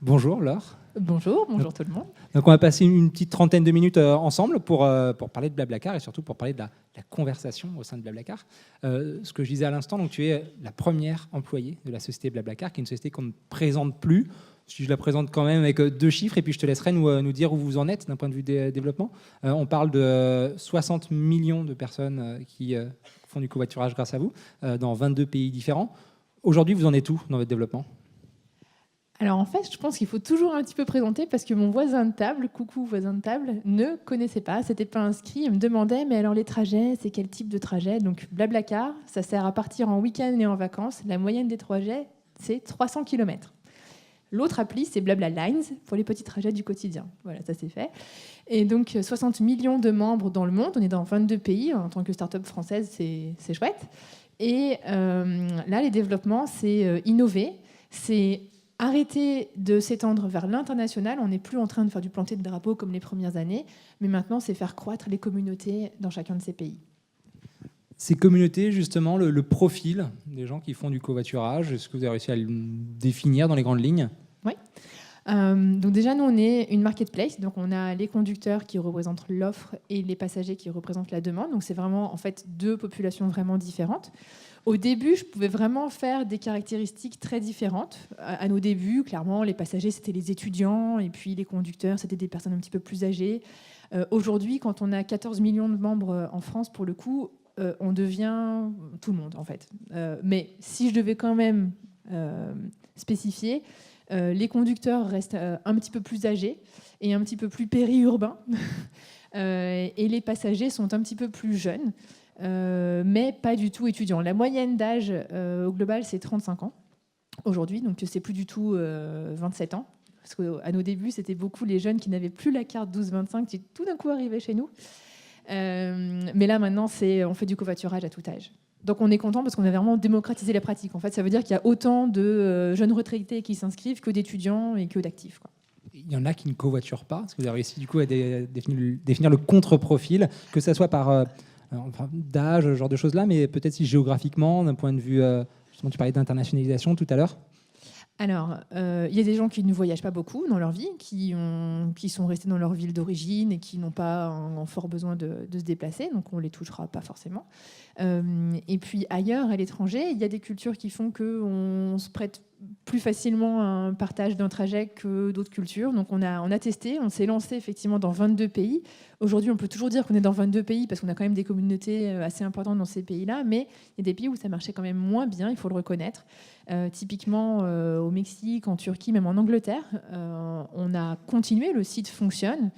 Bonjour Laure. Bonjour tout le monde. Donc on va passer une petite trentaine de minutes ensemble pour parler de Blablacar et surtout pour parler de la conversation au sein de Blablacar. Ce que je disais à l'instant, donc tu es la première employée de la société Blablacar, qui est une société qu'on ne présente plus. Si je la présente quand même avec deux chiffres et puis je te laisserai nous dire où vous en êtes d'un point de vue développement. On parle de 60 millions de personnes qui font du covoiturage grâce à vous dans 22 pays différents. Aujourd'hui, vous en êtes où dans votre développement ? Alors en fait, je pense qu'il faut toujours un petit peu présenter parce que mon voisin de table, coucou voisin de table, ne connaissait pas, c'était pas inscrit. Il me demandait, mais alors les trajets, c'est quel type de trajet ? Donc Blablacar, ça sert à partir en week-end et en vacances. La moyenne des trajets, c'est 300 km. L'autre appli, c'est Blabla Lines pour les petits trajets du quotidien. Voilà, ça c'est fait. Et donc 60 millions de membres dans le monde, on est dans 22 pays. En tant que start-up française, c'est chouette. Et là, les développements, c'est innover, c'est arrêter de s'étendre vers l'international. On n'est plus en train de faire du planter de drapeau comme les premières années, mais maintenant, c'est faire croître les communautés dans chacun de ces pays. Ces communautés, justement, le profil des gens qui font du covoiturage, est-ce que vous avez réussi à le définir dans les grandes lignes ? Oui. Donc déjà, nous, on est une marketplace. Donc on a les conducteurs qui représentent l'offre et les passagers qui représentent la demande. Donc c'est vraiment, en fait, deux populations vraiment différentes. Au début, je pouvais vraiment faire des caractéristiques très différentes. À nos débuts, clairement, les passagers, c'était les étudiants, et puis les conducteurs, c'était des personnes un petit peu plus âgées. Aujourd'hui, quand on a 14 millions de membres en France, pour le coup, on devient tout le monde, en fait. Mais si je devais quand même spécifier, les conducteurs restent un petit peu plus âgés et un petit peu plus périurbains. Et les passagers sont un petit peu plus jeunes. Mais pas du tout étudiants. La moyenne d'âge au global, c'est 35 ans aujourd'hui, donc c'est plus du tout 27 ans. Parce qu'à nos débuts, c'était beaucoup les jeunes qui n'avaient plus la carte 12-25 qui tout d'un coup arrivaient chez nous. Mais là, maintenant, on fait du covoiturage à tout âge. Donc on est content parce qu'on a vraiment démocratisé la pratique. En fait, ça veut dire qu'il y a autant de jeunes retraités qui s'inscrivent que d'étudiants et que d'actifs, quoi. Il y en a qui ne covoiturent pas. Est-ce que vous avez réussi du coup à définir le contre-profil, que ce soit par d'âge, ce genre de choses-là, mais peut-être si géographiquement, d'un point de vue, justement, tu parlais d'internationalisation tout à l'heure. Alors, il y a des gens qui ne voyagent pas beaucoup dans leur vie, qui sont restés dans leur ville d'origine et qui n'ont pas un fort besoin de se déplacer, donc on ne les touchera pas forcément. Et puis ailleurs, à l'étranger, il y a des cultures qui font qu'on se prête plus facilement à un partage d'un trajet que d'autres cultures. Donc on a testé, on s'est lancé effectivement dans 22 pays. Aujourd'hui, on peut toujours dire qu'on est dans 22 pays parce qu'on a quand même des communautés assez importantes dans ces pays-là, mais il y a des pays où ça marchait quand même moins bien, il faut le reconnaître. Typiquement au Mexique, en Turquie, même en Angleterre, on a continué, le site fonctionne.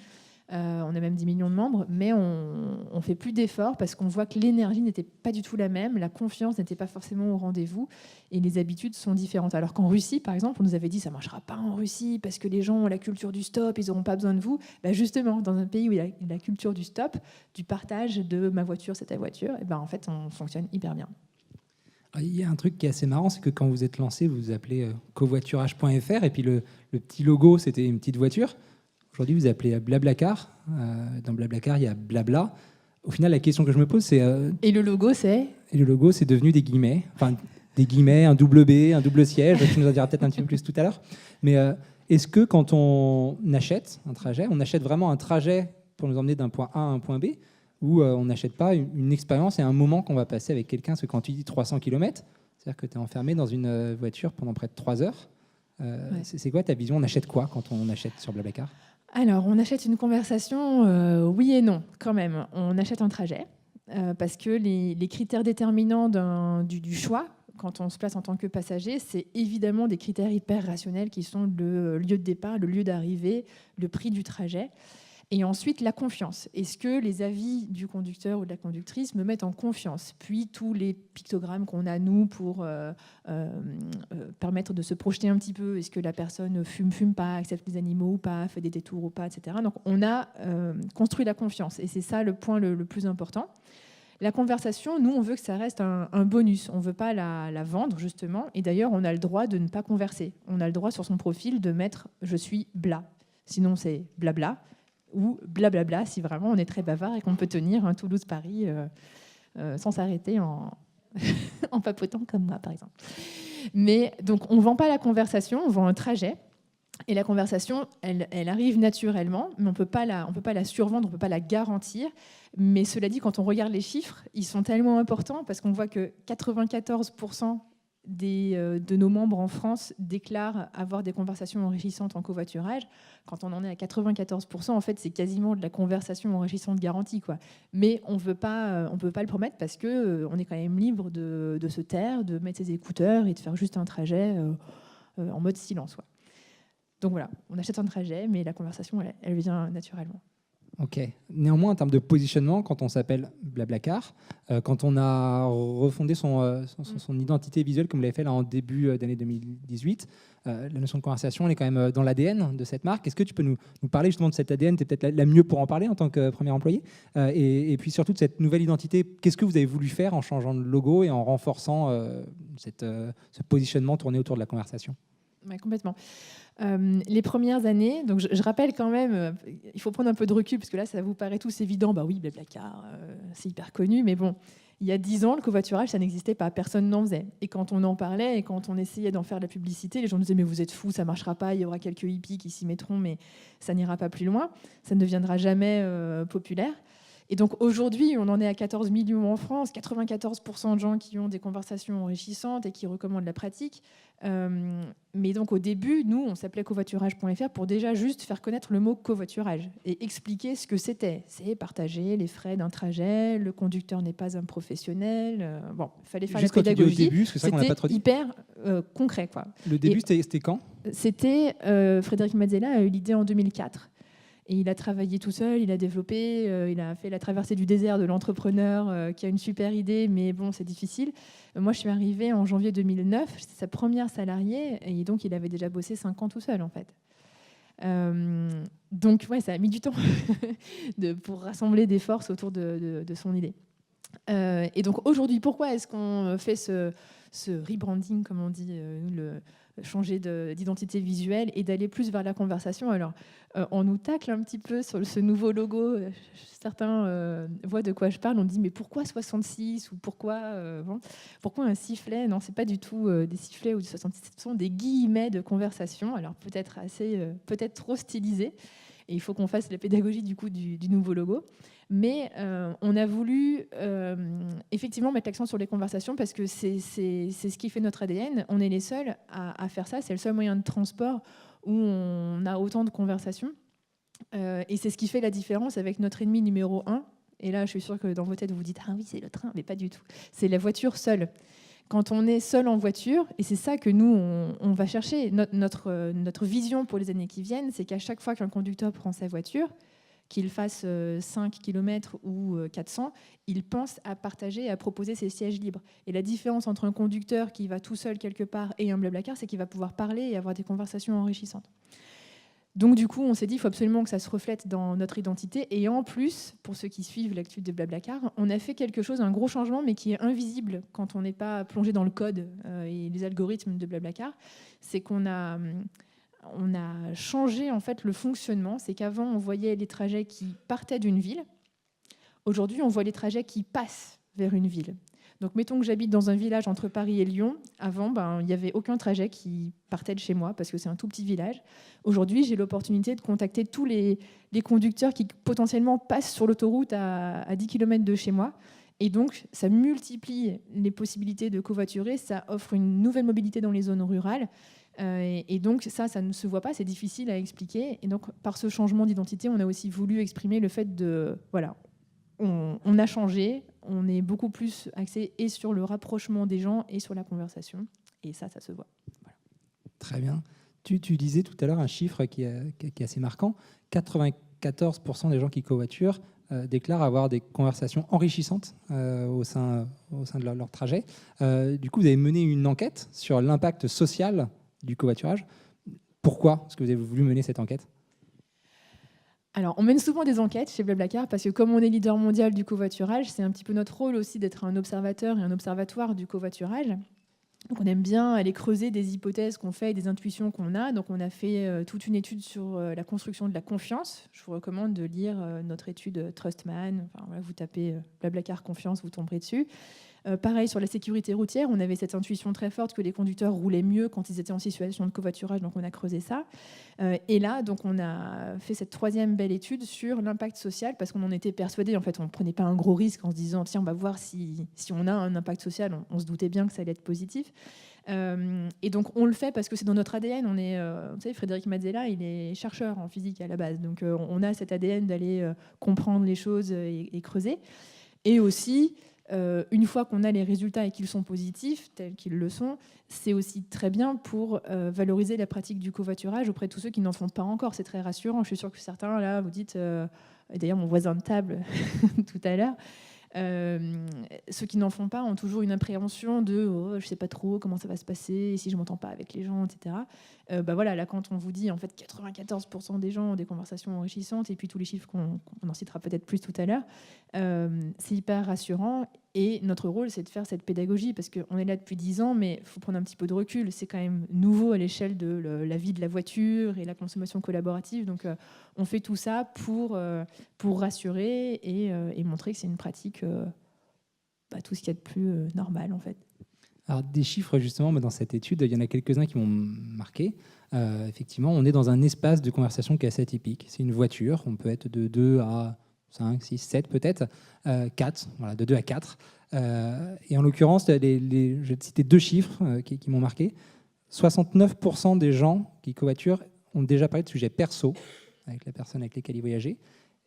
On a même 10 millions de membres, mais on fait plus d'efforts parce qu'on voit que l'énergie n'était pas du tout la même, la confiance n'était pas forcément au rendez-vous et les habitudes sont différentes. Alors qu'en Russie, par exemple, on nous avait dit ça ne marchera pas en Russie parce que les gens ont la culture du stop, ils n'auront pas besoin de vous. Justement, dans un pays où il y a la culture du stop, du partage de ma voiture, c'est ta voiture, et en fait, on fonctionne hyper bien. Il y a un truc qui est assez marrant, c'est que quand vous êtes lancé, vous vous appelez covoiturage.fr et puis le petit logo, c'était une petite voiture. Aujourd'hui, vous appelez Blablacar. Dans Blablacar, il y a Blabla. Au final, la question que je me pose, c'est... Et le logo, c'est ? Et le logo, c'est devenu des guillemets. Enfin, des guillemets, un double B, un double siège. Tu nous en diras peut-être un petit peu plus tout à l'heure. Mais est-ce que quand on achète un trajet, on achète vraiment un trajet pour nous emmener d'un point A à un point B, ou on n'achète pas une expérience et un moment qu'on va passer avec quelqu'un? Parce que quand tu dis 300 km, c'est-à-dire que tu es enfermé dans une voiture pendant près de 3 heures. Ouais. C'est quoi ta vision? On achète quoi quand on achète sur Blablacar? Alors, on achète une conversation, oui et non, quand même. On achète un trajet, parce que les critères déterminants du choix, quand on se place en tant que passager, c'est évidemment des critères hyper rationnels qui sont le lieu de départ, le lieu d'arrivée, le prix du trajet. Et ensuite, la confiance. Est-ce que les avis du conducteur ou de la conductrice me mettent en confiance? Puis tous les pictogrammes qu'on a, nous, pour permettre de se projeter un petit peu. Est-ce que la personne fume pas, accepte les animaux ou pas, fait des détours ou pas, etc. Donc, on a construit la confiance. Et c'est ça le point le plus important. La conversation, nous, on veut que ça reste un bonus. On ne veut pas la vendre, justement. Et d'ailleurs, on a le droit de ne pas converser. On a le droit, sur son profil, de mettre « je suis bla ». Sinon, c'est « blabla ». Ou blablabla, si vraiment on est très bavard et qu'on peut tenir un Toulouse-Paris sans s'arrêter en papotant comme moi, par exemple. Mais donc, on ne vend pas la conversation, on vend un trajet. Et la conversation, elle arrive naturellement, mais on ne peut pas la survendre, on ne peut pas la garantir. Mais cela dit, quand on regarde les chiffres, ils sont tellement importants parce qu'on voit que 94% de nos membres en France déclarent avoir des conversations enrichissantes en covoiturage. Quand on en est à 94%, en fait, c'est quasiment de la conversation enrichissante garantie, quoi. Mais on ne peut pas le promettre parce qu'on est quand même libre de se taire, de mettre ses écouteurs et de faire juste un trajet en mode silence, quoi. Donc voilà, on achète un trajet, mais la conversation, elle vient naturellement. Ok. Néanmoins, en termes de positionnement, quand on s'appelle Blablacar, quand on a refondé son identité visuelle, comme vous l'avez fait là, en début d'année 2018, la notion de conversation, elle est quand même dans l'ADN de cette marque. Est-ce que tu peux nous parler justement de cet ADN? Tu es peut-être la mieux pour en parler en tant que premier employé. Et puis surtout de cette nouvelle identité, qu'est-ce que vous avez voulu faire en changeant de logo et en renforçant ce positionnement tourné autour de la conversation? Ouais, complètement. Les premières années, donc je rappelle quand même, il faut prendre un peu de recul, parce que là, ça vous paraît tous évident, bah oui, Blablacar, c'est hyper connu, mais bon, il y a 10 ans, le covoiturage, ça n'existait pas, personne n'en faisait. Et quand on en parlait, et quand on essayait d'en faire de la publicité, les gens nous disaient, mais vous êtes fous, ça ne marchera pas, il y aura quelques hippies qui s'y mettront, mais ça n'ira pas plus loin, ça ne deviendra jamais populaire. Et donc aujourd'hui, on en est à 14 millions en France, 94% de gens qui ont des conversations enrichissantes et qui recommandent la pratique. Mais donc au début, nous, on s'appelait covoiturage.fr pour déjà juste faire connaître le mot covoiturage et expliquer ce que c'était. C'est partager les frais d'un trajet, le conducteur n'est pas un professionnel. Bon, il fallait faire Juste la pédagogie. Au début, parce que c'est ça qu'on n'a pas trop dit. Hyper concret, quoi. Le début, c'était quand? C'était Frédéric Mazzella a eu l'idée en 2004. Et il a travaillé tout seul, il a développé, il a fait la traversée du désert de l'entrepreneur qui a une super idée, mais bon, c'est difficile. Moi, je suis arrivée en janvier 2009, c'était sa première salariée, et donc il avait déjà bossé 5 ans tout seul, en fait. Donc, ouais, ça a mis du temps pour rassembler des forces autour de son idée. Et donc, aujourd'hui, pourquoi est-ce qu'on fait ce rebranding, comme on dit, changer d'identité visuelle et d'aller plus vers la conversation? Alors, on nous tacle un petit peu sur ce nouveau logo. Certains voient de quoi je parle. On dit, mais pourquoi 66 ou pourquoi un sifflet? Non, c'est pas du tout des sifflets ou du 66. Ce sont des guillemets de conversation. Alors, peut-être trop stylisés. Et il faut qu'on fasse la pédagogie du coup du nouveau logo. Mais on a voulu effectivement mettre l'accent sur les conversations parce que c'est ce qui fait notre ADN. On est les seuls à faire ça. C'est le seul moyen de transport où on a autant de conversations. Et c'est ce qui fait la différence avec notre ennemi numéro 1. Et là, je suis sûre que dans vos têtes, vous vous dites « Ah oui, c'est le train », mais pas du tout. C'est la voiture seule. Quand on est seul en voiture, et c'est ça que nous, on va chercher, notre vision pour les années qui viennent, c'est qu'à chaque fois qu'un conducteur prend sa voiture, qu'il fasse 5 km ou 400, il pense à partager et à proposer ses sièges libres. Et la différence entre un conducteur qui va tout seul quelque part et un Blablacar, c'est qu'il va pouvoir parler et avoir des conversations enrichissantes. Donc du coup, on s'est dit qu'il faut absolument que ça se reflète dans notre identité. Et en plus, pour ceux qui suivent l'actu de Blablacar, on a fait quelque chose, un gros changement, mais qui est invisible quand on n'est pas plongé dans le code et les algorithmes de Blablacar. C'est qu'on a changé en fait le fonctionnement. C'est qu'avant, on voyait les trajets qui partaient d'une ville. Aujourd'hui, on voit les trajets qui passent vers une ville. Donc, mettons que j'habite dans un village entre Paris et Lyon. Avant, il n'y avait aucun trajet qui partait de chez moi parce que c'est un tout petit village. Aujourd'hui, j'ai l'opportunité de contacter tous les conducteurs qui potentiellement passent sur l'autoroute à 10 km de chez moi. Et donc, ça multiplie les possibilités de covoiturer. Ça offre une nouvelle mobilité dans les zones rurales. Et donc, ça ne se voit pas, c'est difficile à expliquer. Et donc, par ce changement d'identité, on a aussi voulu exprimer le fait de... Voilà, on a changé, on est beaucoup plus axé et sur le rapprochement des gens et sur la conversation. Et ça se voit. Voilà. Très bien. Tu disais tout à l'heure un chiffre qui est assez marquant. 94% des gens qui covoiturent déclarent avoir des conversations enrichissantes au sein de leur trajet. Du coup, vous avez mené une enquête sur l'impact social du covoiturage. Pourquoi est-ce que vous avez voulu mener cette enquête ? Alors, on mène souvent des enquêtes chez Blablacar parce que comme on est leader mondial du covoiturage, c'est un petit peu notre rôle aussi d'être un observateur et un observatoire du covoiturage. Donc, on aime bien aller creuser des hypothèses qu'on fait et des intuitions qu'on a. Donc, on a fait toute une étude sur la construction de la confiance. Je vous recommande de lire notre étude Trustman. Enfin, voilà, vous tapez Blablacar confiance, vous tomberez dessus. Pareil, sur la sécurité routière, on avait cette intuition très forte que les conducteurs roulaient mieux quand ils étaient en situation de covoiturage, donc on a creusé ça. Et là, donc, on a fait cette troisième belle étude sur l'impact social, parce qu'on en était persuadés. En fait, on ne prenait pas un gros risque en se disant, tiens, on va voir si on a un impact social. On se doutait bien que ça allait être positif. Et donc, on le fait parce que c'est dans notre ADN. Vous savez, Frédéric Mazzella, il est chercheur en physique à la base. Donc, on a cet ADN d'aller comprendre les choses et creuser. Et aussi, une fois qu'on a les résultats et qu'ils sont positifs, tels qu'ils le sont, c'est aussi très bien pour valoriser la pratique du covoiturage auprès de tous ceux qui n'en font pas encore. C'est très rassurant. Je suis sûre que certains, là, vous dites, et d'ailleurs mon voisin de table tout à l'heure, ceux qui n'en font pas ont toujours une appréhension de je ne sais pas trop comment ça va se passer, si je ne m'entends pas avec les gens, etc. Voilà, là, quand on vous dit en fait 94% des gens ont des conversations enrichissantes, et puis tous les chiffres qu'on en citera peut-être plus tout à l'heure, c'est hyper rassurant. Et notre rôle, c'est de faire cette pédagogie, parce qu'on est là depuis 10 ans, mais il faut prendre un petit peu de recul. C'est quand même nouveau à l'échelle de la vie de la voiture et la consommation collaborative. Donc, on fait tout ça pour rassurer et montrer que c'est une pratique, tout ce qu'il y a de plus normal, en fait. Alors, des chiffres, justement, dans cette étude, il y en a quelques-uns qui m'ont marqué. Effectivement, on est dans un espace de conversation qui est assez atypique. C'est une voiture, on peut être de 2 à 5, 6, 7 peut-être, 4, voilà, de 2 à 4. Et en l'occurrence, je vais te citer 2 chiffres qui m'ont marqué. 69% des gens qui covoiturent ont déjà parlé de sujets perso avec la personne avec lesquelles ils voyageaient,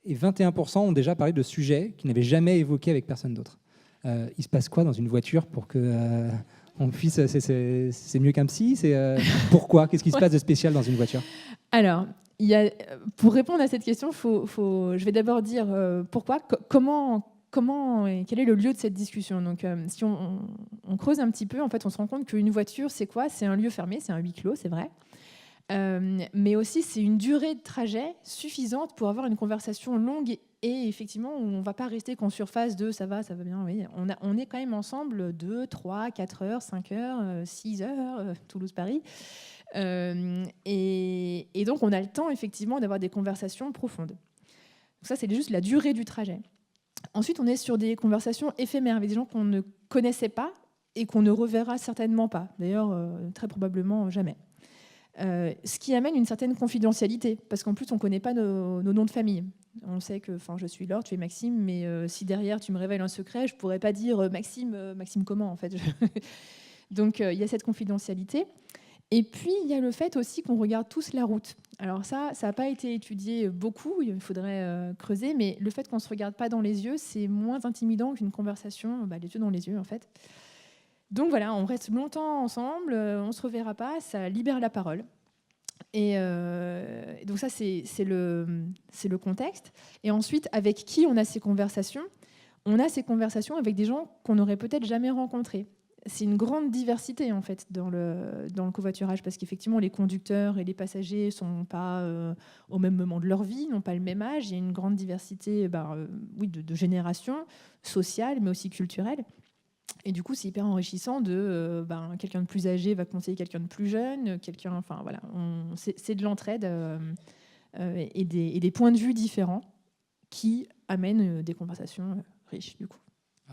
et 21% ont déjà parlé de sujets qu'ils n'avaient jamais évoqués avec personne d'autre. Il se passe quoi dans une voiture pour que on puisse... C'est mieux qu'un psy, pourquoi? Qu'est-ce qui se passe de spécial dans une voiture? Alors, pour répondre à cette question, je vais d'abord dire pourquoi, comment et quel est le lieu de cette discussion. Donc, si on creuse un petit peu, en fait, on se rend compte qu'une voiture, c'est quoi? C'est un lieu fermé, c'est un huis clos, c'est vrai. Mais aussi, c'est une durée de trajet suffisante pour avoir une conversation longue et effectivement, où on ne va pas rester qu'en surface de ça va bien. Oui. On est quand même ensemble 2, 3, 4 heures, 5 heures, 6 heures, Toulouse-Paris. Et donc, on a le temps, effectivement, d'avoir des conversations profondes. Donc ça, c'est juste la durée du trajet. Ensuite, on est sur des conversations éphémères avec des gens qu'on ne connaissait pas et qu'on ne reverra certainement pas. D'ailleurs, très probablement jamais. Ce qui amène une certaine confidentialité, parce qu'en plus, on ne connaît pas nos noms de famille. On sait que je suis Laure, tu es Maxime, mais si derrière, tu me révèles un secret, je ne pourrais pas dire Maxime comment, en fait. Donc, il y a cette confidentialité. Et puis, il y a le fait aussi qu'on regarde tous la route. Alors ça n'a pas été étudié beaucoup, il faudrait creuser, mais le fait qu'on ne se regarde pas dans les yeux, c'est moins intimidant qu'une conversation, les yeux dans les yeux, en fait. Donc voilà, on reste longtemps ensemble, on ne se reverra pas, ça libère la parole. Et donc ça, c'est le contexte. Et ensuite, avec qui on a ces conversations? On a ces conversations avec des gens qu'on n'aurait peut-être jamais rencontrés. C'est une grande diversité, en fait, dans le covoiturage, parce qu'effectivement, les conducteurs et les passagers ne sont pas au même moment de leur vie, n'ont pas le même âge. Il y a une grande diversité de générations sociales, mais aussi culturelles. Et du coup, c'est hyper enrichissant de quelqu'un de plus âgé va conseiller quelqu'un de plus jeune, c'est de l'entraide et des points de vue différents qui amènent des conversations riches, du coup.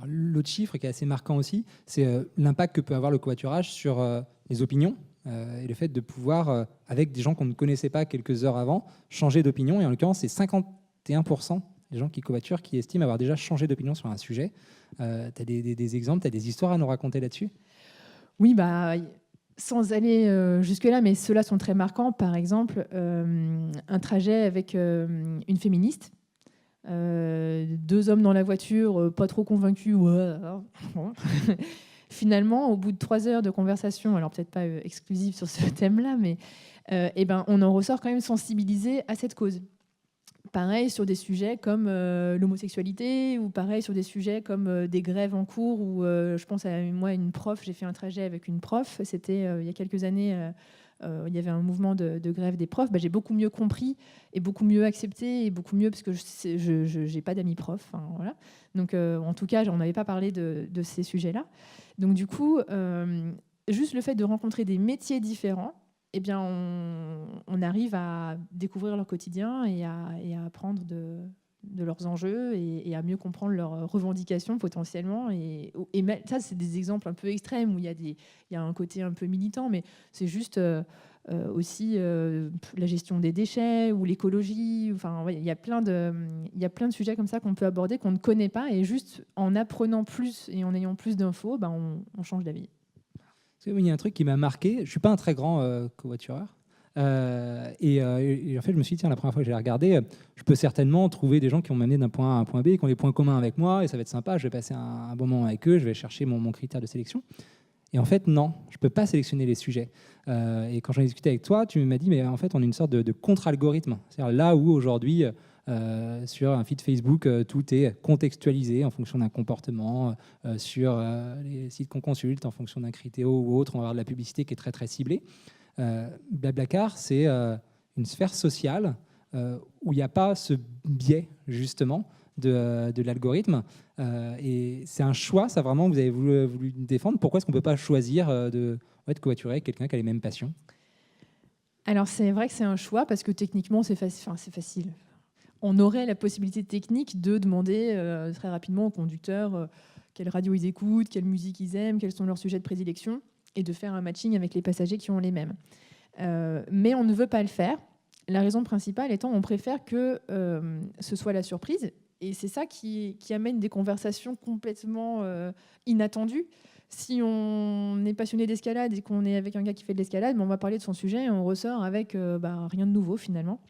L'autre chiffre qui est assez marquant aussi, c'est l'impact que peut avoir le covoiturage sur les opinions et le fait de pouvoir, avec des gens qu'on ne connaissait pas quelques heures avant, changer d'opinion. Et en l'occurrence, c'est 51% des gens qui covoiturent qui estiment avoir déjà changé d'opinion sur un sujet. Tu as des exemples, tu as des histoires à nous raconter là-dessus? Oui, sans aller jusque-là, mais ceux-là sont très marquants. Par exemple, un trajet avec une féministe. 2 hommes dans la voiture, pas trop convaincus. Finalement, au bout de 3 heures de conversation, alors peut-être pas exclusive sur ce thème-là, mais on en ressort quand même sensibilisé à cette cause. Pareil sur des sujets comme l'homosexualité, ou pareil sur des sujets comme des grèves en cours, où je pense à une prof, j'ai fait un trajet avec une prof, c'était il y a quelques années, il y avait un mouvement de grève des profs. J'ai beaucoup mieux compris et beaucoup mieux accepté, et beaucoup mieux, parce que je n'ai pas d'amis profs. Voilà. Donc en tout cas, on n'avait pas parlé de ces sujets-là. Donc du coup, juste le fait de rencontrer des métiers différents, on arrive à découvrir leur quotidien et à apprendre de leurs enjeux et à mieux comprendre leurs revendications potentiellement. Ça, c'est des exemples un peu extrêmes où il y a un côté un peu militant, mais c'est juste aussi la gestion des déchets ou l'écologie. Enfin, il y a plein de sujets comme ça qu'on peut aborder, qu'on ne connaît pas, et juste en apprenant plus et en ayant plus d'infos, on change d'avis. Il y a un truc qui m'a marqué. Je ne suis pas un très grand covoitureur. Et en fait, je me suis dit, tiens, la première fois que j'ai regardé, je peux certainement trouver des gens qui vont m'amener d'un point A à un point B, qui ont des points communs avec moi, et ça va être sympa, je vais passer un bon moment avec eux, je vais chercher mon critère de sélection. Et en fait, non, je ne peux pas sélectionner les sujets. Et quand j'en ai discuté avec toi, tu m'as dit, mais en fait, on est une sorte de contre-algorithme. C'est-à-dire là où aujourd'hui, sur un feed Facebook, tout est contextualisé en fonction d'un comportement, sur les sites qu'on consulte, en fonction d'un critère ou autre, on va avoir de la publicité qui est très, très ciblée. Blablacar, c'est une sphère sociale où il n'y a pas ce biais, justement, de l'algorithme. Et c'est un choix, ça vraiment, vous avez voulu défendre. Pourquoi est-ce qu'on ne peut pas choisir de covoiturer avec quelqu'un qui a les mêmes passions? Alors, c'est vrai que c'est un choix parce que techniquement, c'est facile. On aurait la possibilité technique de demander très rapidement aux conducteurs quelle radio ils écoutent, quelle musique ils aiment, quels sont leurs sujets de prédilection, et de faire un matching avec les passagers qui ont les mêmes. Mais on ne veut pas le faire. La raison principale étant, on préfère que ce soit la surprise. Et c'est ça qui amène des conversations complètement inattendues. Si on est passionné d'escalade et qu'on est avec un gars qui fait de l'escalade, on va parler de son sujet et on ressort avec rien de nouveau finalement.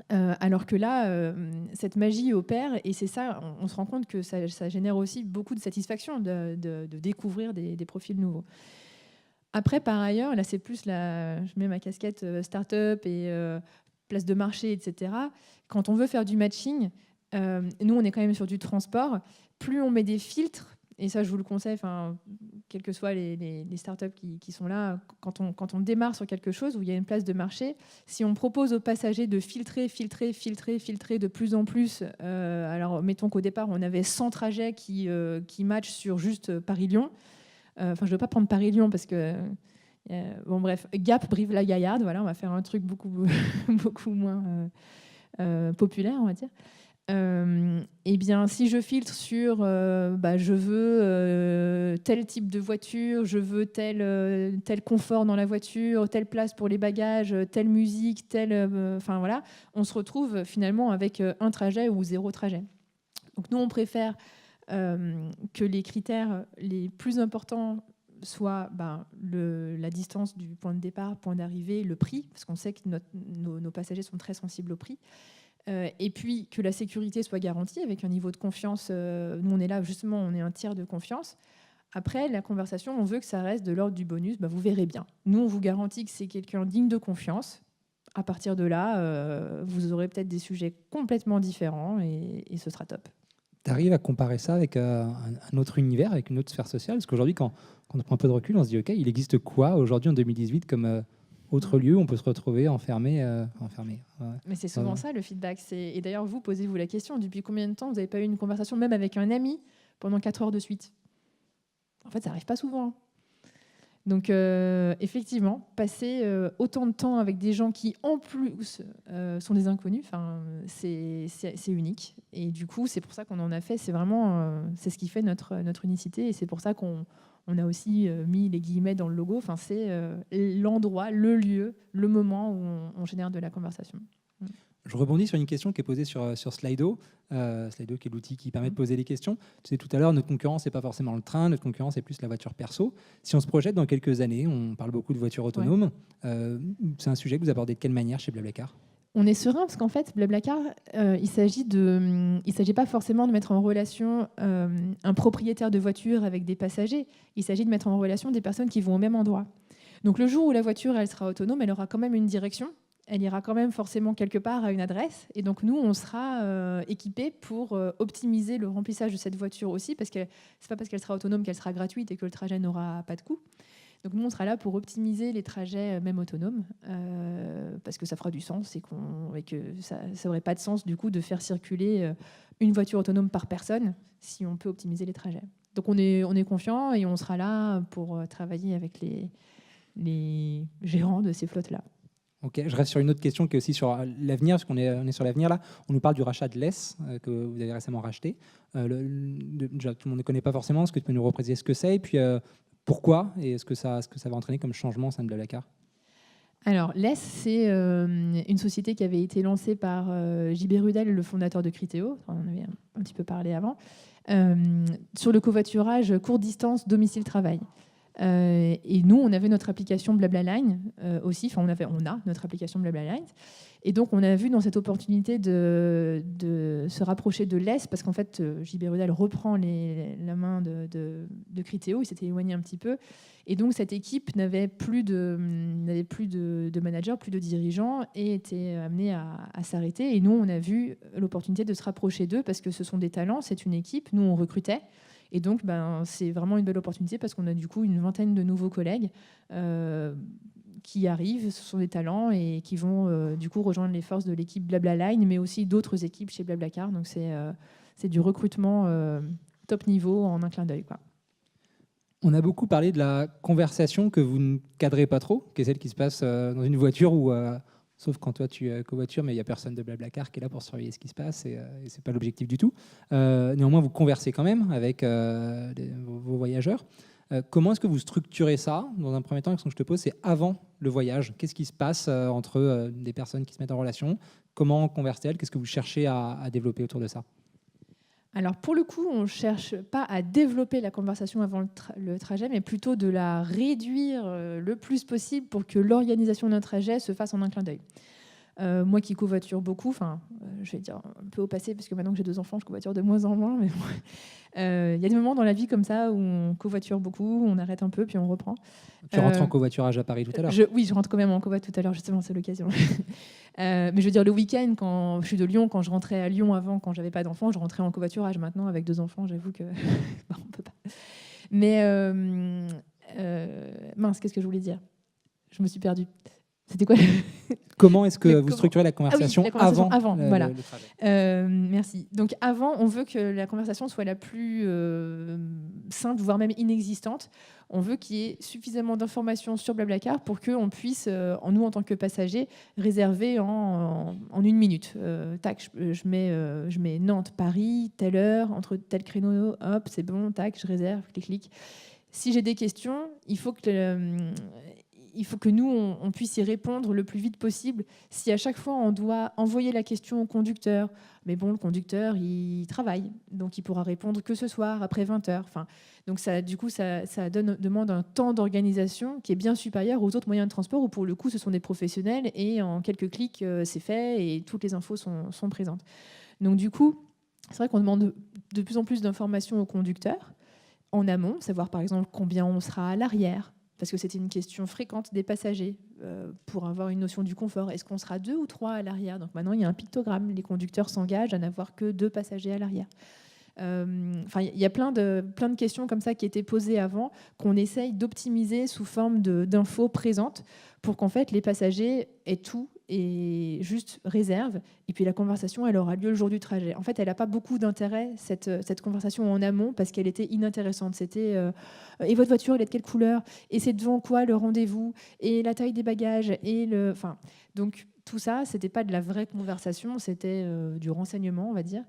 Alors que là, cette magie opère, et c'est ça, on se rend compte que ça génère aussi beaucoup de satisfaction de découvrir des profils nouveaux. Après, par ailleurs, là c'est plus je mets ma casquette start-up et place de marché, etc. Quand on veut faire du matching, nous on est quand même sur du transport, plus on met des filtres, et ça je vous le conseille, quelles que soient les startups qui sont là, quand on démarre sur quelque chose où il y a une place de marché, si on propose aux passagers de filtrer de plus en plus, alors mettons qu'au départ on avait 100 trajets qui matchent sur juste Paris-Lyon, je ne veux pas prendre Paris-Lyon parce que bon bref, Gap, Brive-la-Gaillarde, voilà, on va faire un truc beaucoup, beaucoup moins populaire, on va dire. Eh bien, si je filtre sur je veux tel type de voiture, je veux tel confort dans la voiture, telle place pour les bagages, telle musique, voilà, on se retrouve finalement avec un trajet ou 0 trajet. Donc nous, on préfère que les critères les plus importants soient la distance du point de départ, point d'arrivée, le prix, parce qu'on sait que nos passagers sont très sensibles au prix. Et puis que la sécurité soit garantie avec un niveau de confiance. Nous, on est là, justement, on est un tiers de confiance. Après, la conversation, on veut que ça reste de l'ordre du bonus. Vous verrez bien. Nous, on vous garantit que c'est quelqu'un digne de confiance. À partir de là, vous aurez peut-être des sujets complètement différents et ce sera top. Tu arrives à comparer ça avec un autre univers, avec une autre sphère sociale? Parce qu'aujourd'hui, quand on prend un peu de recul, on se dit, OK, il existe quoi aujourd'hui en 2018 comme autre lieu où on peut se retrouver enfermé. Ouais. Mais c'est souvent ça le feedback. Et d'ailleurs, vous, posez-vous la question, depuis combien de temps vous n'avez pas eu une conversation, même avec un ami, pendant 4 heures de suite? En fait, ça n'arrive pas souvent. Donc, effectivement, passer autant de temps avec des gens qui, en plus, sont des inconnus, c'est unique. Et du coup, c'est pour ça qu'on en a fait. C'est vraiment c'est ce qui fait notre unicité. Et c'est pour ça qu'on a aussi mis les guillemets dans le logo. C'est l'endroit, le lieu, le moment où on génère de la conversation. Je rebondis sur une question qui est posée sur Slido. Slido, qui est l'outil qui permet de poser les questions. Tu sais, tout à l'heure, notre concurrence, ce n'est pas forcément le train, notre concurrence, c'est plus la voiture perso. Si on se projette dans quelques années, on parle beaucoup de voitures autonomes. Ouais. C'est un sujet que vous abordez de quelle manière chez Blablacar? On est serein parce qu'en fait, Blablacar, il ne s'agit pas forcément de mettre en relation un propriétaire de voiture avec des passagers. Il s'agit de mettre en relation des personnes qui vont au même endroit. Donc le jour où la voiture elle sera autonome, elle aura quand même une direction. Elle ira quand même forcément quelque part à une adresse. Et donc, nous, on sera équipés pour optimiser le remplissage de cette voiture aussi, parce que ce n'est pas parce qu'elle sera autonome qu'elle sera gratuite et que le trajet n'aura pas de coût. Donc, nous, on sera là pour optimiser les trajets, même autonomes, parce que ça fera du sens et que ça n'aurait pas de sens, du coup, de faire circuler une voiture autonome par personne si on peut optimiser les trajets. Donc, on est confiant et on sera là pour travailler avec les gérants de ces flottes-là. Ok, je reste sur une autre question qui est aussi sur l'avenir, parce qu'on est sur l'avenir là. On nous parle du rachat de l'ES que vous avez récemment racheté. Déjà, tout le monde ne connaît pas forcément. Est-ce que tu peux nous repréciser ce que c'est et puis pourquoi et est-ce que ça va entraîner comme changement au sein de Blablacar? Alors, l'ES, c'est une société qui avait été lancée par JB Rudel, le fondateur de Criteo. On en avait un petit peu parlé avant. Sur le covoiturage courte distance, domicile-travail. Et nous, on avait notre application Blablaline aussi. Enfin, on a notre application Blablaline. Et donc, on a vu dans cette opportunité de se rapprocher de l'ES, parce qu'en fait, JB Rudel reprend la main de Criteo. Il s'était éloigné un petit peu. Et donc, cette équipe n'avait plus de managers, plus de dirigeants, et était amenée à s'arrêter. Et nous, on a vu l'opportunité de se rapprocher d'eux, parce que ce sont des talents, c'est une équipe. Nous, on recrutait. Et donc, c'est vraiment une belle opportunité parce qu'on a du coup une vingtaine de nouveaux collègues qui arrivent, ce sont des talents et qui vont du coup rejoindre les forces de l'équipe Blablaline, mais aussi d'autres équipes chez Blablacar. Donc, c'est du recrutement top niveau en un clin d'œil, quoi. On a beaucoup parlé de la conversation que vous ne cadrez pas trop, qui est celle qui se passe dans une voiture où, sauf quand toi tu covoitures, mais il n'y a personne de Blablacar qui est là pour surveiller ce qui se passe et ce n'est pas l'objectif du tout. Néanmoins, vous conversez quand même avec vos voyageurs. Comment est-ce que vous structurez ça? Dans un premier temps, la question que je te pose, c'est avant le voyage. Qu'est-ce qui se passe entre des personnes qui se mettent en relation? Comment conversent-elles? Qu'est-ce que vous cherchez à développer autour de ça? Alors, pour le coup, on ne cherche pas à développer la conversation avant le trajet, mais plutôt de la réduire le plus possible pour que l'organisation d'un trajet se fasse en un clin d'œil. Moi qui covoiture beaucoup, je vais dire un peu au passé, parce que maintenant que j'ai 2 enfants, je covoiture de moins en moins, mais bon. Il y a des moments dans la vie comme ça où on covoiture beaucoup, on arrête un peu, puis on reprend. Tu rentres en covoiturage à Paris tout à l'heure? Oui, je rentre quand même en covoit tout à l'heure, justement, c'est l'occasion. Mais je veux dire, le week-end, quand je suis de Lyon, quand je rentrais à Lyon avant, quand j'avais pas d'enfants, je rentrais en covoiturage. Maintenant, avec 2 enfants, j'avoue que on peut pas. Mais mince, qu'est-ce que je voulais dire? Je me suis perdue. C'était quoi? Comment est-ce que vous structurez la conversation, la conversation avant voilà. le trajet? Merci. Donc avant, on veut que la conversation soit la plus simple, voire même inexistante. On veut qu'il y ait suffisamment d'informations sur Blablacar pour qu'on puisse, nous en tant que passagers, réserver en 1 minute. Tac, je mets Nantes, Paris, telle heure, entre tel créneau, hop, c'est bon, tac, je réserve, clic. Si j'ai des questions, il faut que nous, on puisse y répondre le plus vite possible. Si à chaque fois, on doit envoyer la question au conducteur, mais bon, le conducteur, il travaille, donc il pourra répondre que ce soir, après 20h. Donc ça, du coup, ça demande un temps d'organisation qui est bien supérieur aux autres moyens de transport, où pour le coup, ce sont des professionnels, et en quelques clics, c'est fait, et toutes les infos sont présentes. Donc du coup, c'est vrai qu'on demande de plus en plus d'informations au conducteur, en amont, savoir par exemple combien on sera à l'arrière, parce que c'était une question fréquente des passagers pour avoir une notion du confort. Est-ce qu'on sera 2 ou 3 à l'arrière? Donc maintenant, il y a un pictogramme. Les conducteurs s'engagent à n'avoir que 2 passagers à l'arrière. Il y a plein de questions comme ça qui étaient posées avant, qu'on essaye d'optimiser sous forme d'infos présentes pour qu'en fait, les passagers aient tout et juste réserve. Et puis la conversation, elle aura lieu le jour du trajet. En fait, elle n'a pas beaucoup d'intérêt, cette conversation en amont, parce qu'elle était inintéressante. C'était et votre voiture, elle est de quelle couleur? Et c'est devant quoi le rendez-vous? Et la taille des bagages? Donc tout ça, c'était pas de la vraie conversation, c'était du renseignement, on va dire.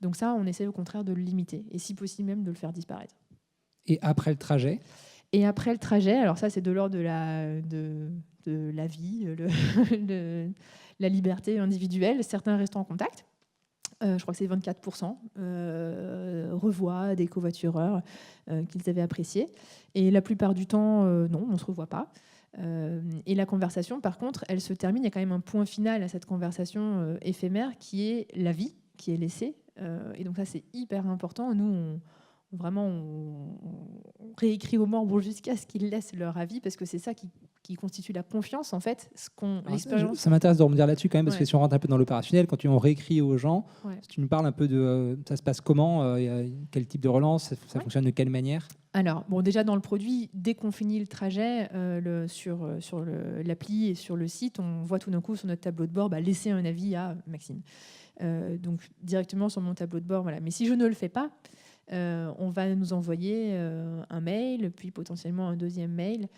Donc ça, on essaie au contraire de le limiter, et si possible même de le faire disparaître. Et après le trajet? Et après le trajet, alors ça, c'est de l'ordre de la vie, la liberté individuelle. Certains restent en contact. Je crois que c'est 24%, revoient des covoitureurs qu'ils avaient appréciés. Et la plupart du temps, non, on ne se revoit pas. Et la conversation, par contre, elle se termine. Il y a quand même un point final à cette conversation éphémère qui est la vie qui est laissée. Et donc ça, c'est hyper important. Nous, on réécrit aux membres jusqu'à ce qu'ils laissent leur avis, parce que c'est ça qui constitue la confiance, en fait. L'expérience. Ça m'intéresse de rebondir là-dessus quand même, parce que si on rentre un peu dans l'opérationnel, quand on réécrit aux gens, si tu nous parles un peu de ça se passe comment, quel type de relance, ça fonctionne de quelle manière? Alors, déjà dans le produit, dès qu'on finit le trajet, sur l'appli et sur le site, on voit tout d'un coup sur notre tableau de bord, laisser un avis à Maxime. Donc directement sur mon tableau de bord, voilà. Mais si je ne le fais pas, on va nous envoyer un mail, puis potentiellement un deuxième mail,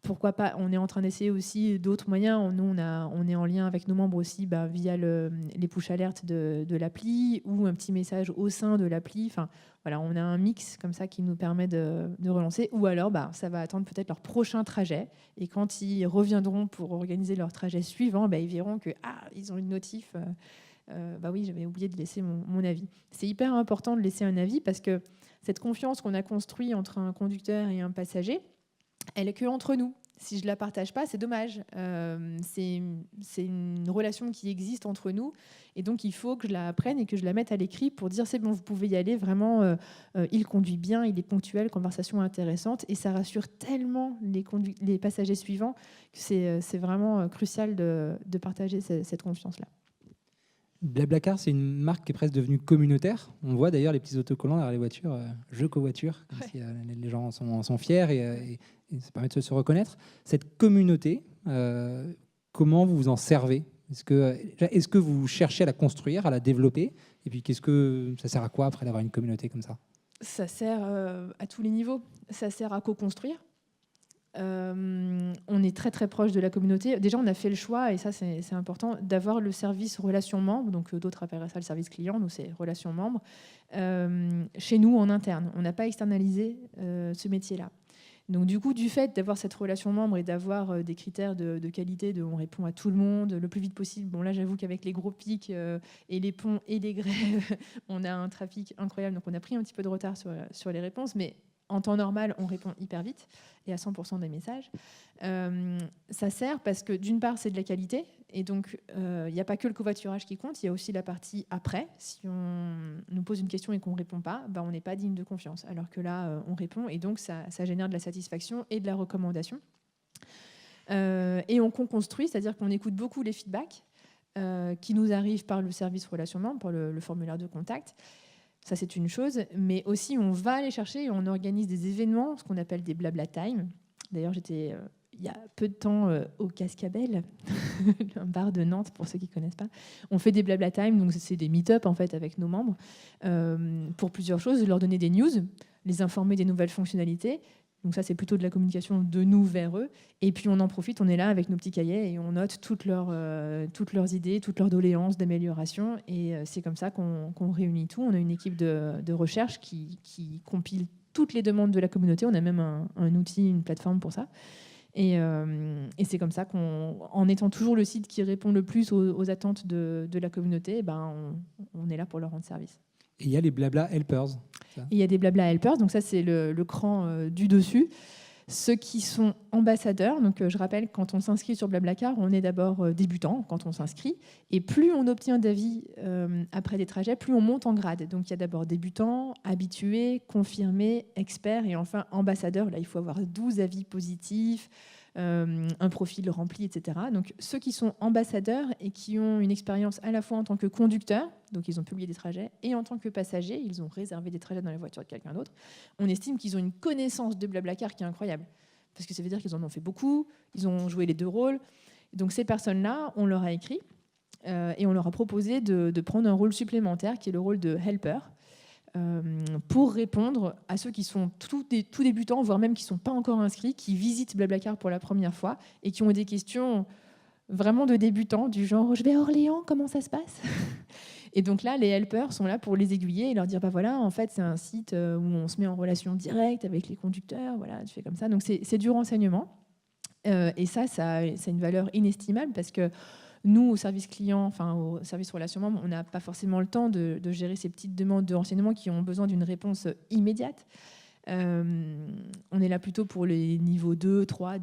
pourquoi pas, on est en train d'essayer aussi d'autres moyens. Nous, on est en lien avec nos membres aussi via les push alertes de l'appli ou un petit message au sein de l'appli. Enfin, voilà, on a un mix comme ça qui nous permet de relancer. Ou alors, ça va attendre peut-être leur prochain trajet. Et quand ils reviendront pour organiser leur trajet suivant, ils verront que ils ont une notif. Oui, j'avais oublié de laisser mon avis. C'est hyper important de laisser un avis parce que cette confiance qu'on a construite entre un conducteur et un passager, elle est que entre nous. Si je ne la partage pas, c'est dommage. C'est une relation qui existe entre nous. Et donc, il faut que je la prenne et que je la mette à l'écrit pour dire c'est bon, vous pouvez y aller. Vraiment, il conduit bien, il est ponctuel, conversation intéressante. Et ça rassure tellement les passagers suivants que c'est vraiment crucial de partager cette confiance-là. Blablacar, c'est une marque qui est presque devenue communautaire. On voit d'ailleurs les petits autocollants derrière les voitures, je covoiture, comme si les gens sont fiers et ça permet de se reconnaître. Cette communauté, comment vous vous en servez ? Est-ce que vous cherchez à la construire, à la développer ? Et puis, ça sert à quoi après d'avoir une communauté comme ça ? Ça sert à tous les niveaux. Ça sert à co-construire. On est très très proche de la communauté. Déjà, on a fait le choix, et ça c'est important, d'avoir le service relation membre, donc d'autres appelleraient ça le service client, nous c'est relation membre, chez nous en interne. On n'a pas externalisé ce métier-là. Donc du coup, du fait d'avoir cette relation membre et d'avoir des critères de qualité, on répond à tout le monde le plus vite possible. Bon là, j'avoue qu'avec les gros pics et les ponts et les grèves, on a un trafic incroyable, donc on a pris un petit peu de retard sur les réponses, mais en temps normal, on répond hyper vite et à 100% des messages. Ça sert parce que d'une part, c'est de la qualité. Et donc, il n'y a pas que le covoiturage qui compte, il y a aussi la partie après. Si on nous pose une question et qu'on ne répond pas, on n'est pas digne de confiance. Alors que là, on répond et donc ça génère de la satisfaction et de la recommandation. Et on construit, c'est-à-dire qu'on écoute beaucoup les feedbacks qui nous arrivent par le service relation membre, par le formulaire de contact. Ça, c'est une chose, mais aussi on va aller chercher et on organise des événements, ce qu'on appelle des blabla time. D'ailleurs, j'étais il y a peu de temps au Cascabel, un bar de Nantes pour ceux qui ne connaissent pas. On fait des blabla time, donc c'est des meet-up en fait avec nos membres pour plusieurs choses, leur donner des news, les informer des nouvelles fonctionnalités. Donc ça, c'est plutôt de la communication de nous vers eux. Et puis on en profite, on est là avec nos petits cahiers et on note toutes leurs idées, toutes leurs doléances d'amélioration. Et c'est comme ça qu'on réunit tout. On a une équipe de recherche qui compile toutes les demandes de la communauté. On a même un outil, une plateforme pour ça. Et c'est comme ça qu'en étant toujours le site qui répond le plus aux attentes de la communauté, on est là pour leur rendre service. Et il y a les blabla helpers. Il y a des blabla helpers, donc ça c'est le cran du dessus. Ceux qui sont ambassadeurs, donc je rappelle, quand on s'inscrit sur Blablacar, on est d'abord débutant quand on s'inscrit, et plus on obtient d'avis après des trajets, plus on monte en grade. Donc il y a d'abord débutant, habitué, confirmé, expert, et enfin ambassadeur. Là, il faut avoir 12 avis positifs, un profil rempli, etc. Donc ceux qui sont ambassadeurs et qui ont une expérience à la fois en tant que conducteur, donc ils ont publié des trajets, et en tant que passager, ils ont réservé des trajets dans la voiture de quelqu'un d'autre, on estime qu'ils ont une connaissance de Blablacar qui est incroyable. Parce que ça veut dire qu'ils en ont fait beaucoup, ils ont joué les deux rôles. Donc ces personnes-là, on leur a écrit et on leur a proposé de prendre un rôle supplémentaire qui est le rôle de helper, pour répondre à ceux qui sont tout débutants, voire même qui ne sont pas encore inscrits, qui visitent Blablacar pour la première fois et qui ont des questions vraiment de débutants, du genre « je vais à Orléans, comment ça se passe ?» Et donc là, les helpers sont là pour les aiguiller et leur dire voilà, en fait, c'est un site où on se met en relation directe avec les conducteurs, voilà, tu fais comme ça. Donc c'est du renseignement. Et ça a une valeur inestimable parce que nous, au service client, enfin au service relation membre, on n'a pas forcément le temps de gérer ces petites demandes de renseignement qui ont besoin d'une réponse immédiate. On est là plutôt pour les niveaux 2, 3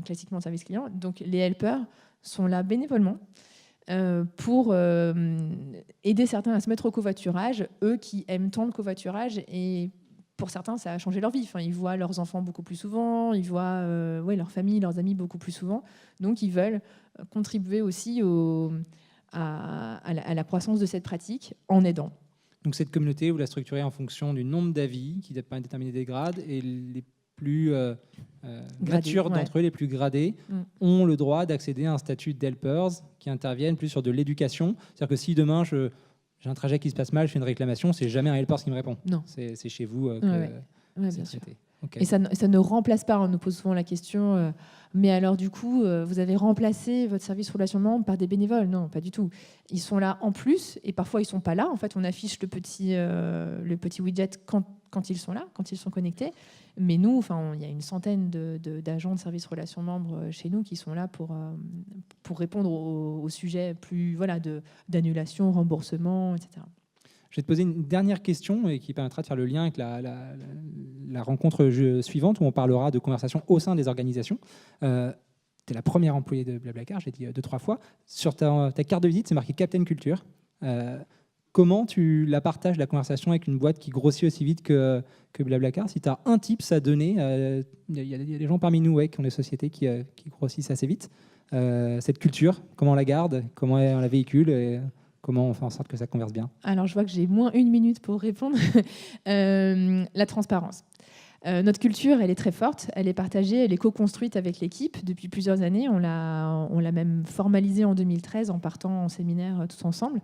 classiquement service client. Donc les helpers sont là bénévolement pour aider certains à se mettre au covoiturage, eux qui aiment tant le covoiturage, et pour certains, ça a changé leur vie. Enfin, ils voient leurs enfants beaucoup plus souvent, ils voient leur famille, leurs amis beaucoup plus souvent. Donc, ils veulent contribuer aussi à la croissance de cette pratique en aidant. Donc, cette communauté, vous la structurez en fonction du nombre d'avis qui permet de déterminer des grades, et les plus matures d'entre eux, les plus gradés, ont le droit d'accéder à un statut d'helpers qui interviennent plus sur de l'éducation. C'est-à-dire que si demain, j'ai un trajet qui se passe mal, je fais une réclamation, c'est jamais un helper qui me répond. Non. C'est chez vous que bien c'est sûr. traité. Okay. Et ça ne remplace pas, on nous pose souvent la question, mais alors du coup, vous avez remplacé votre service relation membre par des bénévoles? Non, pas du tout. Ils sont là en plus, et parfois ils ne sont pas là. En fait, on affiche le petit widget quand ils sont là, quand ils sont connectés. Mais nous, il y a une centaine d'agents de service relation membres chez nous qui sont là pour répondre aux sujets plus d'annulation, remboursement, etc. Je vais te poser une dernière question et qui permettra de faire le lien avec la rencontre suivante où on parlera de conversation au sein des organisations. Tu es la première employée de Blablacar, j'ai dit 2-3 fois. Sur ta carte de visite, c'est marqué Captain Culture. Comment tu la partages, la conversation, avec une boîte qui grossit aussi vite que Blablacar? Si tu as un tips à donner, il y a des gens parmi nous qui ont des sociétés qui grossissent assez vite. Cette culture, comment on la garde, comment on la véhicule comment on fait en sorte que ça converse bien? Alors, je vois que j'ai moins 1 minute pour répondre. La transparence. Notre culture, elle est très forte, elle est partagée, elle est co-construite avec l'équipe depuis plusieurs années. On l'a même formalisée en 2013 en partant en séminaire tous ensemble.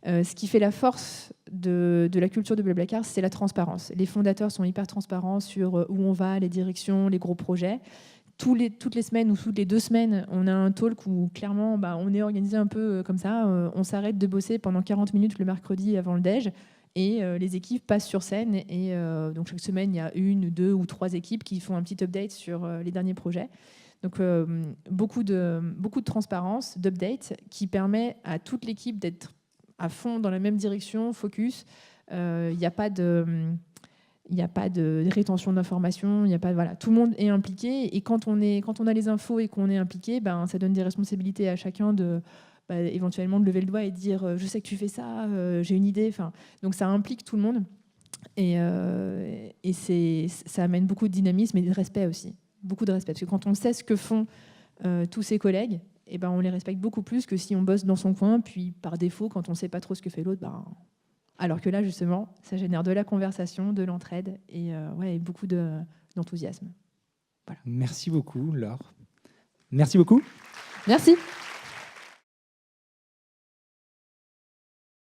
Ce qui fait la force de la culture de Blablacar, c'est la transparence. Les fondateurs sont hyper transparents sur où on va, les directions, les gros projets. Toutes les semaines ou toutes les 2 semaines, on a un talk où clairement on est organisé un peu comme ça. On s'arrête de bosser pendant 40 minutes le mercredi avant le déj et les équipes passent sur scène. Et donc chaque semaine, il y a 1, 2 ou 3 équipes qui font un petit update sur les derniers projets. Donc beaucoup de transparence, d'update qui permet à toute l'équipe d'être à fond dans la même direction, focus. Il n'y a pas de rétention d'informations, tout le monde est impliqué. Et quand on a les infos et qu'on est impliqué, ça donne des responsabilités à chacun éventuellement de lever le doigt et de dire je sais que tu fais ça, j'ai une idée. Donc ça implique tout le monde et ça amène beaucoup de dynamisme et de respect aussi, beaucoup de respect. Parce que quand on sait ce que font tous ses collègues, on les respecte beaucoup plus que si on bosse dans son coin, puis par défaut, quand on ne sait pas trop ce que fait l'autre, alors que là, justement, ça génère de la conversation, de l'entraide et beaucoup d'enthousiasme. Voilà. Merci beaucoup, Laure. Merci beaucoup. Merci.